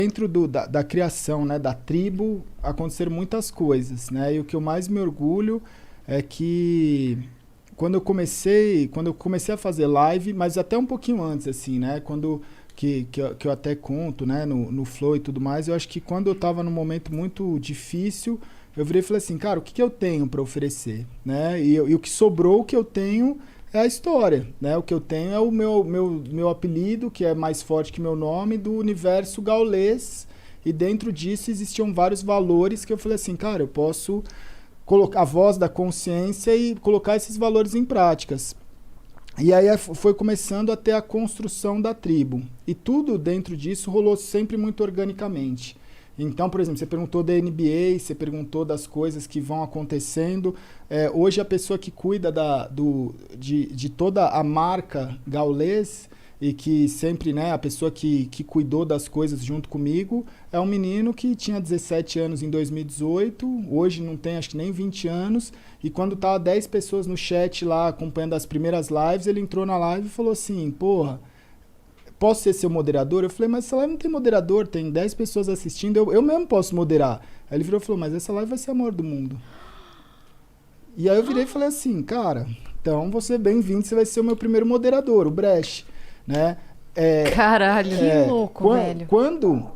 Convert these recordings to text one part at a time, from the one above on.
Dentro da criação, né, da tribo, aconteceram muitas coisas, né? E o que eu mais me orgulho é que quando eu comecei a fazer live, mas até um pouquinho antes, assim, né? Que eu até conto, né, no Flow e tudo mais, eu acho que quando eu estava num momento muito difícil, eu virei e falei assim, cara, o que eu tenho para oferecer, né? E o que sobrou, o que eu tenho é a história, né? O que eu tenho é o meu apelido, que é mais forte que meu nome, do universo gaulês, e dentro disso existiam vários valores que eu falei assim, cara, eu posso colocar a voz da consciência e colocar esses valores em práticas. E aí foi começando a ter a construção da tribo. E tudo dentro disso rolou sempre muito organicamente. Então, por exemplo, você perguntou da NBA, você perguntou das coisas que vão acontecendo. Hoje a pessoa que cuida de toda a marca Gaulês e que sempre, né, a pessoa que cuidou das coisas junto comigo é um menino que tinha 17 anos em 2018, hoje não tem acho que nem 20 anos, e quando tava 10 pessoas no chat lá acompanhando as primeiras lives, ele entrou na live e falou assim, porra, posso ser seu moderador? Eu falei, mas essa live não tem moderador, tem 10 pessoas assistindo, eu mesmo posso moderar. Aí ele virou e falou, mas essa live vai ser a maior do mundo. E aí eu virei e falei assim, cara, então você é bem-vindo, você vai ser o meu primeiro moderador, o Brecht, né? Caralho, que louco, velho. Quando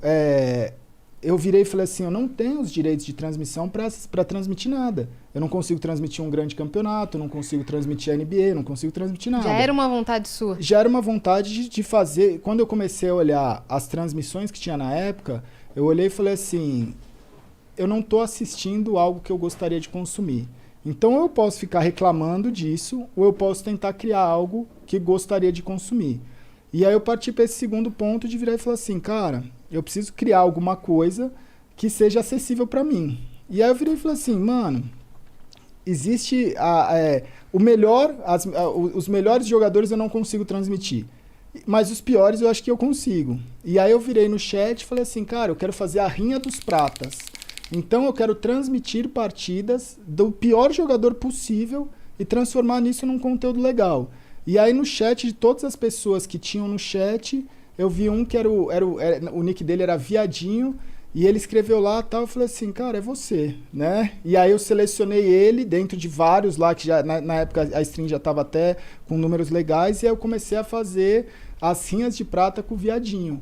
eu virei e falei assim, eu não tenho os direitos de transmissão para transmitir nada. Eu não consigo transmitir um grande campeonato, não consigo transmitir a NBA, não consigo transmitir nada. Já era uma vontade sua? Já era uma vontade de fazer. Quando eu comecei a olhar as transmissões que tinha na época, eu olhei e falei assim, eu não estou assistindo algo que eu gostaria de consumir. Então eu posso ficar reclamando disso, ou eu posso tentar criar algo que gostaria de consumir. E aí eu parti para esse segundo ponto de virar e falar assim, cara, eu preciso criar alguma coisa que seja acessível para mim. E aí eu virei e falei assim, mano, existe os melhores jogadores eu não consigo transmitir, mas os piores eu acho que eu consigo. E aí eu virei no chat e falei assim, cara, eu quero fazer a rinha dos pratas. Então eu quero transmitir partidas do pior jogador possível e transformar nisso num conteúdo legal. E aí no chat de todas as pessoas que tinham no chat, eu vi um que o nick dele era Viadinho, e ele escreveu lá tal, eu falei assim, cara, é você, né? E aí eu selecionei ele dentro de vários lá, que já na época a stream já estava até com números legais, e aí eu comecei a fazer as rinhas de prata com o Viadinho.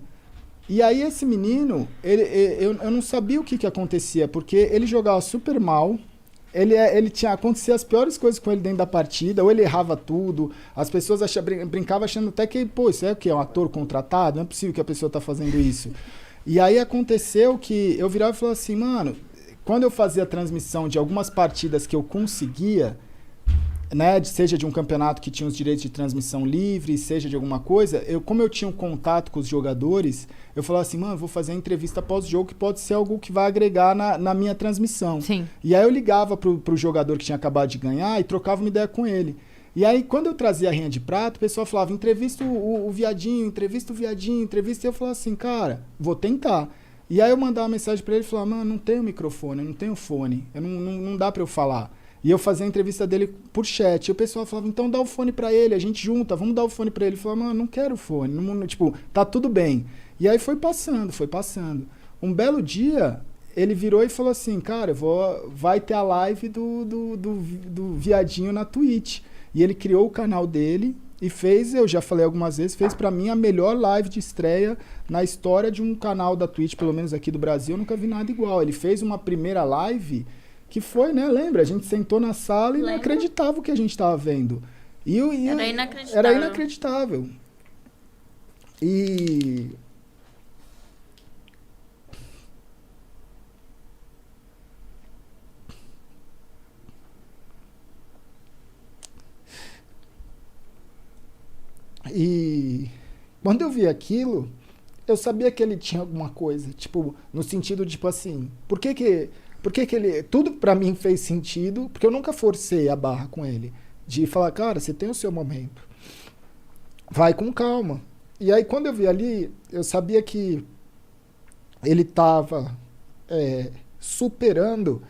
E aí esse menino, eu não sabia o que acontecia, porque ele jogava super mal, ele tinha acontecido as piores coisas com ele dentro da partida, ou ele errava tudo, as pessoas brincavam achando até que, pô, isso é o quê? É um ator contratado? Não é possível que a pessoa tá fazendo isso. E aí aconteceu que eu virava e falava assim, mano, quando eu fazia a transmissão de algumas partidas que eu conseguia, né, seja de um campeonato que tinha os direitos de transmissão livre, seja de alguma coisa, como eu tinha um contato com os jogadores, eu falava assim, mano, vou fazer a entrevista pós-jogo que pode ser algo que vai agregar na minha transmissão. Sim. E aí eu ligava pro jogador que tinha acabado de ganhar e trocava uma ideia com ele. E aí, quando eu trazia a rinha de prato, o pessoal falava, entrevista o Viadinho, entrevista o Viadinho, entrevista, e eu falava assim, cara, vou tentar. E aí eu mandava uma mensagem pra ele e falava, mano, não tenho microfone, eu não tenho fone, não dá pra eu falar. E eu fazia a entrevista dele por chat. E o pessoal falava, então dá o fone pra ele, a gente junta, vamos dar o fone pra ele. Ele falava, mano, não quero fone. Não, tipo, tá tudo bem. E aí foi passando. Um belo dia, ele virou e falou assim, cara, vai ter a live do Viadinho na Twitch. E ele criou o canal dele e fez, eu já falei algumas vezes, fez pra mim a melhor live de estreia na história de um canal da Twitch, pelo menos aqui do Brasil, eu nunca vi nada igual. Ele fez uma primeira live que foi, né, lembra? A gente sentou na sala e não acreditava o que a gente estava vendo. Era inacreditável. Era inacreditável. E quando eu vi aquilo, eu sabia que ele tinha alguma coisa, tipo, no sentido, tipo assim, por que ele... Tudo pra mim fez sentido, porque eu nunca forcei a barra com ele. De falar, cara, você tem o seu momento. Vai com calma. E aí, quando eu vi ali, eu sabia que ele tava superando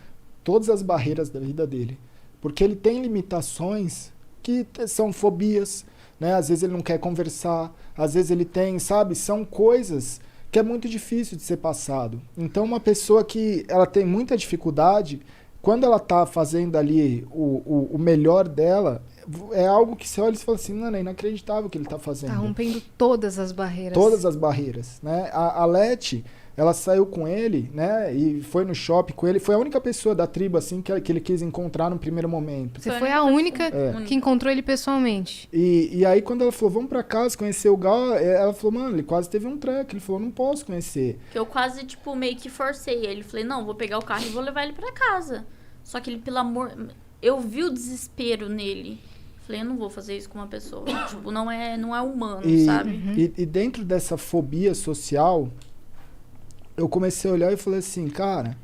todas as barreiras da vida dele. Porque ele tem limitações que são fobias, né? Às vezes ele não quer conversar, às vezes ele tem, sabe? São coisas que é muito difícil de ser passado. Então, uma pessoa que ela tem muita dificuldade, quando ela tá fazendo ali o melhor dela, é algo que você olha e fala assim, não, é inacreditável o que ele tá fazendo. Tá rompendo todas as barreiras. Todas as barreiras, né? A Leti, ela saiu com ele, né? E foi no shopping com ele. Foi a única pessoa da tribo, assim, que ele quis encontrar no primeiro momento. Você foi a única que encontrou ele pessoalmente. E aí, quando ela falou, vamos pra casa conhecer o Gal, ela falou, mano, ele quase teve um treco. Ele falou, não posso conhecer. Que eu quase, tipo, meio que forcei ele. Falei, não, vou pegar o carro e vou levar ele pra casa. Só que ele, pelo amor... Eu vi o desespero nele. Falei, eu não vou fazer isso com uma pessoa. Tipo, não é humano, sabe? E dentro dessa fobia social... Eu comecei a olhar e falei assim, cara,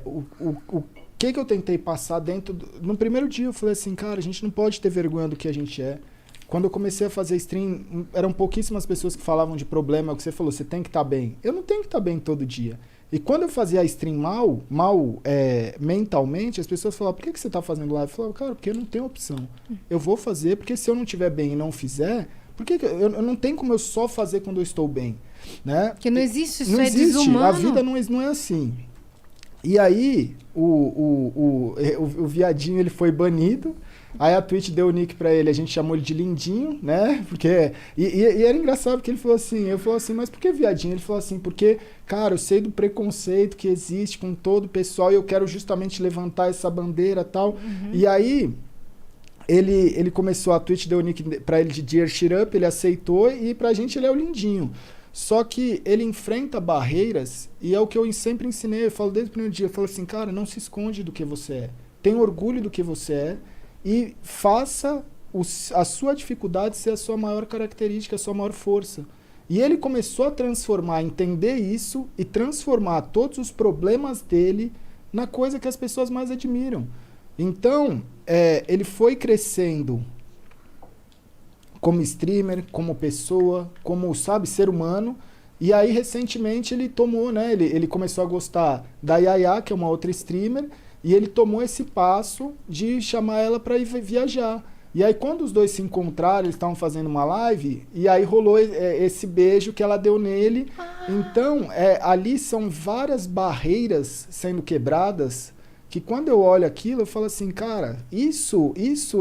o que eu tentei passar no primeiro dia eu falei assim, cara, a gente não pode ter vergonha do que a gente é. Quando eu comecei a fazer stream, eram pouquíssimas pessoas que falavam de problema, é o que você falou, você tem que estar bem. Eu não tenho que estar bem todo dia. E quando eu fazia a stream mal mentalmente, as pessoas falavam, por que você está fazendo live? Eu falava, cara, porque eu não tenho opção. Eu vou fazer, porque se eu não estiver bem e não fizer, porque eu não tenho como eu só fazer quando eu estou bem. Né? Porque não existe, isso não é existe. Desumano. A vida não é assim. E aí, o viadinho ele foi banido. Aí a Twitch deu o nick pra ele, a gente chamou ele de Lindinho, né? Porque, e era engraçado porque ele falou assim, eu falei assim, mas por que viadinho? Ele falou assim, porque, cara, eu sei do preconceito que existe com todo o pessoal e eu quero justamente levantar essa bandeira e tal. E aí... Ele começou, a Twitch deu o nick pra ele de Dear Shit Up, ele aceitou e pra gente ele é o Lindinho. Só que ele enfrenta barreiras e é o que eu sempre ensinei, eu falo desde o primeiro dia, eu falo assim, cara, não se esconde do que você é. Tenha orgulho do que você é e faça a sua dificuldade ser a sua maior característica, a sua maior força. E ele começou a transformar, entender isso e transformar todos os problemas dele na coisa que as pessoas mais admiram. Então, ele foi crescendo como streamer, como pessoa, como, sabe, ser humano. E aí, recentemente, ele tomou, né? Ele começou a gostar da Yaya, que é uma outra streamer, e ele tomou esse passo de chamar ela para ir viajar. E aí, quando os dois se encontraram, eles estavam fazendo uma live, e aí rolou esse beijo que ela deu nele. Então, ali são várias barreiras sendo quebradas, que quando eu olho aquilo, eu falo assim, cara, isso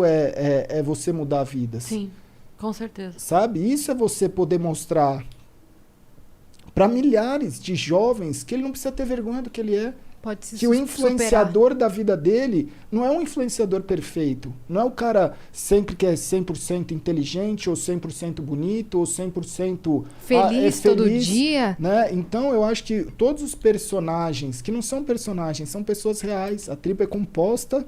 é você mudar vidas. Sim, com certeza. Sabe? Isso é você poder mostrar para milhares de jovens que ele não precisa ter vergonha do que ele é. Pode se que o influenciador da vida dele não é um influenciador perfeito. Não é o cara sempre que é 100% inteligente, ou 100% bonito, ou 100% feliz todo dia. Né? Então, eu acho que todos os personagens, que não são personagens, são pessoas reais. A tribo é composta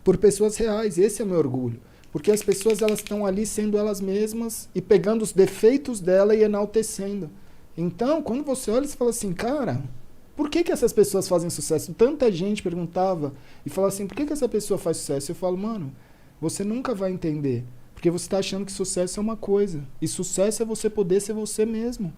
por pessoas reais. Esse é o meu orgulho. Porque as pessoas elas estão ali sendo elas mesmas e pegando os defeitos dela e enaltecendo. Então, quando você olha, você fala assim, cara... Por que essas pessoas fazem sucesso? Tanta gente perguntava e falava assim, por que essa pessoa faz sucesso? Eu falo, mano, você nunca vai entender. Porque você está achando que sucesso é uma coisa. E sucesso é você poder ser você mesmo.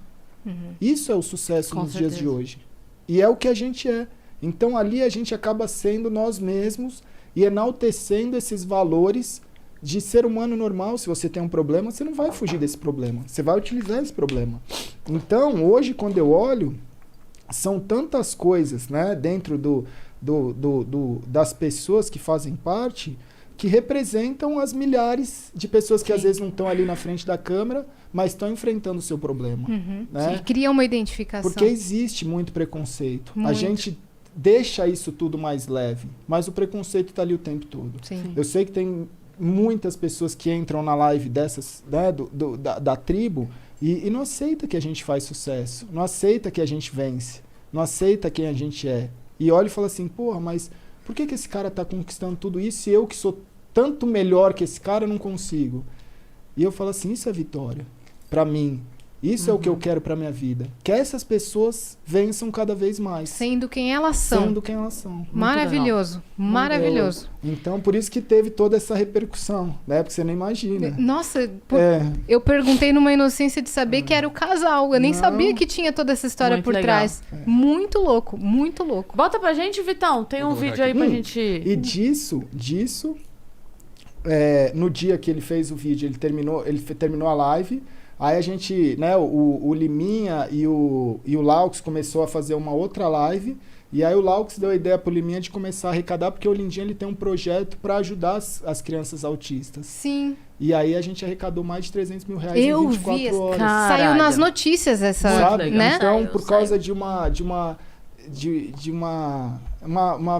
Isso é o sucesso nos dias de hoje. E é o que a gente é. Então ali a gente acaba sendo nós mesmos e enaltecendo esses valores de ser humano normal. Se você tem um problema, você não vai fugir desse problema. Você vai utilizar esse problema. Então, hoje, quando eu olho... São tantas coisas, né, dentro das pessoas que fazem parte que representam as milhares de pessoas que às vezes não estão ali na frente da câmera, mas estão enfrentando o seu problema. Né? Sim, cria uma identificação. Porque existe muito preconceito. Muito. A gente deixa isso tudo mais leve, mas o preconceito está ali o tempo todo. Sim. Eu sei que tem muitas pessoas que entram na live dessas, né, da tribo e não aceita que a gente faz sucesso, não aceita que a gente vence, não aceita quem a gente é. E olha e fala assim, porra, mas por que esse cara tá conquistando tudo isso e eu que sou tanto melhor que esse cara não consigo? E eu falo assim, isso é vitória pra mim. Isso é o que eu quero pra minha vida. Que essas pessoas vençam cada vez mais. Sendo quem elas são. Sendo quem elas são. Maravilhoso. Maravilhoso. Então, por isso que teve toda essa repercussão, né? Porque você nem imagina. Nossa, eu perguntei numa inocência de saber que era o casal. Eu nem sabia que tinha toda essa história muito por legal. Trás. Muito louco, muito louco. Bota pra gente, Vitão. Tem um vídeo aí pra gente... E disso... no dia que ele fez o vídeo, ele terminou a live... Aí a gente, né, o Liminha e o Laux começou a fazer uma outra live. E aí o Laux deu a ideia pro Liminha de começar a arrecadar, porque o Lindinha ele tem um projeto para ajudar as crianças autistas. Sim. E aí a gente arrecadou mais de 300 mil reais em 24 horas. Caralho. Saiu nas notícias essa, sabe? né? Então, por causa de uma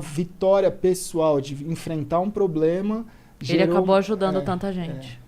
vitória pessoal, de enfrentar um problema... Ele acabou ajudando tanta gente.